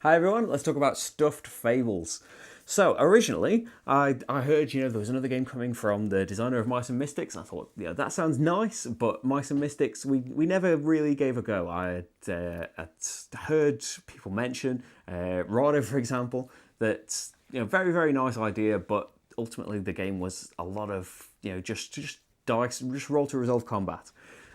Hi everyone, let's talk about Stuffed Fables. So originally, I heard there was another game coming from the designer of Mice and Mystics. And I thought, that sounds nice, but Mice and Mystics we never really gave a go. I'd heard people mention Rado, for example, that very very nice idea, but ultimately the game was a lot of just dice, just roll to resolve combat.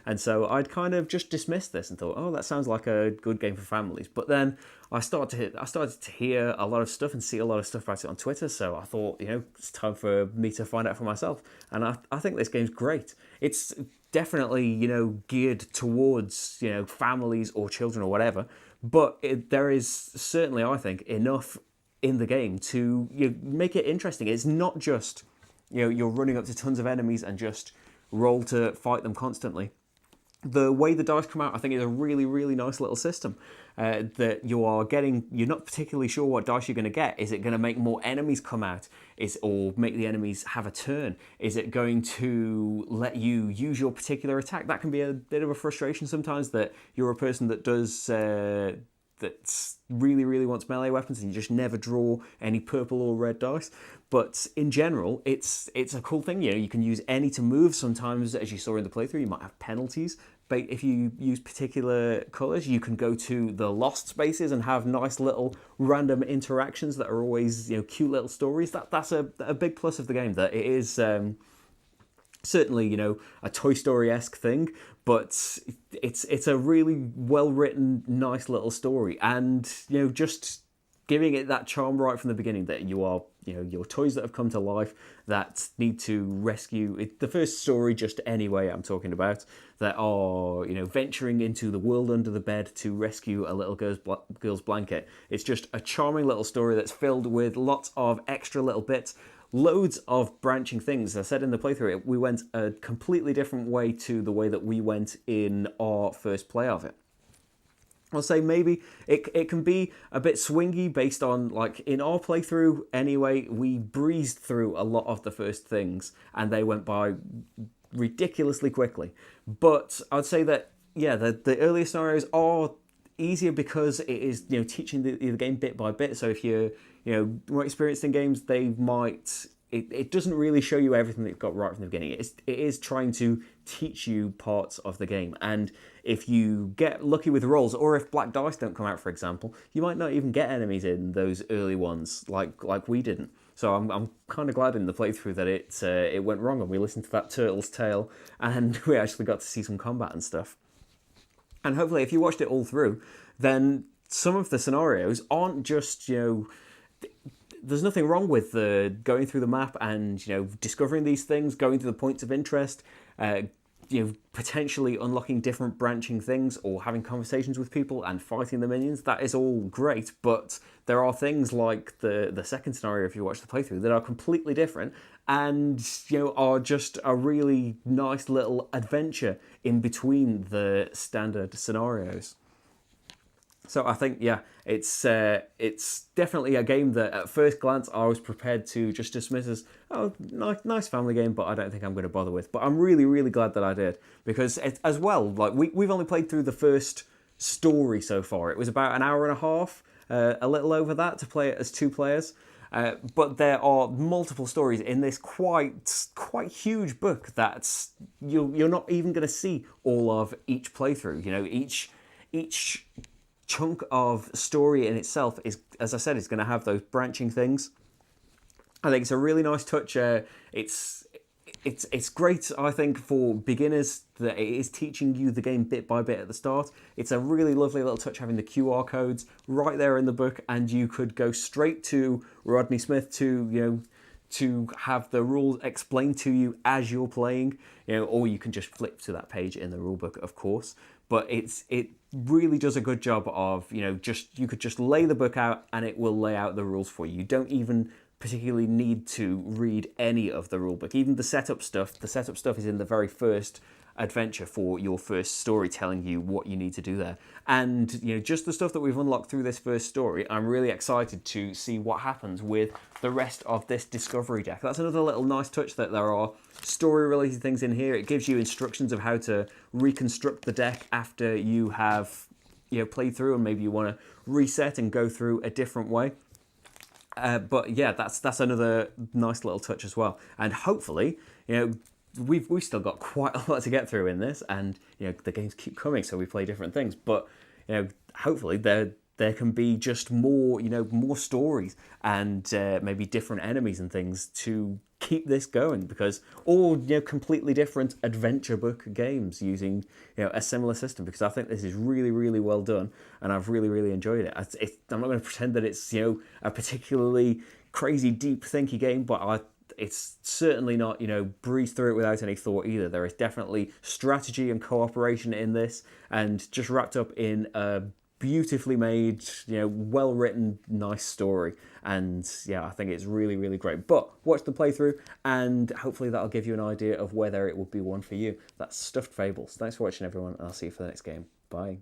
And so I'd kind of just dismissed this and thought, oh, that sounds like a good game for families. But then I started to hear a lot of stuff and see a lot of stuff about it on Twitter. So I thought, it's time for me to find out for myself. And I think this game's great. It's definitely, geared towards, families or children or whatever. But there is certainly, I think, enough in the game to make it interesting. It's not just, you're running up to tons of enemies and just roll to fight them constantly. The way the dice come out, I think, is a really, really nice little system that you're not particularly sure what dice you're going to get. Is it going to make more enemies come out? Or make the enemies have a turn? Is it going to let you use your particular attack? That can be a bit of a frustration sometimes, that you're a person that does... that really, really wants melee weapons and you just never draw any purple or red dice. But in general, it's a cool thing. You can use any to move. Sometimes, as you saw in the playthrough, you might have penalties. But if you use particular colours, you can go to the lost spaces and have nice little random interactions that are always cute little stories. That's a big plus of the game, that it is... certainly, a Toy Story-esque thing, but it's a really well-written, nice little story, and just giving it that charm right from the beginning, that you are your toys that have come to life that need to rescue. The first story, just anyway, I'm talking about, that are venturing into the world under the bed to rescue a little girl's blanket. It's just a charming little story that's filled with lots of extra little bits. Loads of branching things. As I said in the playthrough, we went a completely different way to the way that we went in our first play of it. I'll say maybe it can be a bit swingy based on, like, in our playthrough anyway, we breezed through a lot of the first things and they went by ridiculously quickly. But I'd say that, the earlier scenarios are easier because it is teaching the game bit by bit. So if you're more experienced in games, they might... It doesn't really show you everything that you've got right from the beginning. It is trying to teach you parts of the game. And if you get lucky with rolls, or if black dice don't come out, for example, you might not even get enemies in those early ones like we didn't. So I'm kind of glad in the playthrough that it went wrong and we listened to that turtle's tale and we actually got to see some combat and stuff. And hopefully if you watched it all through, then some of the scenarios aren't just, there's nothing wrong with going through the map and discovering these things, going to the points of interest, potentially unlocking different branching things or having conversations with people and fighting the minions. That is all great, but there are things like the second scenario, if you watch the playthrough, that are completely different and are just a really nice little adventure in between the standard scenarios. So I think, it's definitely a game that at first glance I was prepared to just dismiss as, oh, nice family game, but I don't think I'm going to bother with. But I'm really, really glad that I did, because as well, like we've only played through the first story so far. It was about an hour and a half, a little over that, to play it as two players. But there are multiple stories in this quite huge book that you're not even going to see all of each playthrough. Each chunk of story in itself is, as I said, is going to have those branching things. I think it's a really nice touch. It's great, I think, for beginners, that it is teaching you the game bit by bit at the start. It's a really lovely little touch having the QR codes right there in the book, and you could go straight to Rodney Smith to have the rules explained to you as you're playing, or you can just flip to that page in the rulebook, of course. But it really does a good job of, you could just lay the book out and it will lay out the rules for you. You don't even particularly need to read any of the rulebook. Even the setup stuff is in the very first adventure for your first story, telling you what you need to do there. And just the stuff that we've unlocked through this first story, I'm really excited to see what happens with the rest of this discovery deck. That's another little nice touch, that there are story related things in here. It gives you instructions of how to reconstruct the deck after you have played through and maybe you want to reset and go through a different way. But yeah, that's another nice little touch as well. And hopefully, we've still got quite a lot to get through in this, and the games keep coming, so we play different things. But hopefully there can be just more more stories and maybe different enemies and things to keep this going, because all completely different adventure book games using a similar system, because I think this is really, really well done and I've really, really enjoyed it. I'm not going to pretend that it's a particularly crazy deep thinky game, but it's certainly not breeze through it without any thought either. There is definitely strategy and cooperation in this, and just wrapped up in a beautifully made, well written, nice story. And yeah, I think it's really, really great. But watch the playthrough, and hopefully that'll give you an idea of whether it would be one for you. That's Stuffed Fables. Thanks for watching, everyone, and I'll see you for the next game. Bye.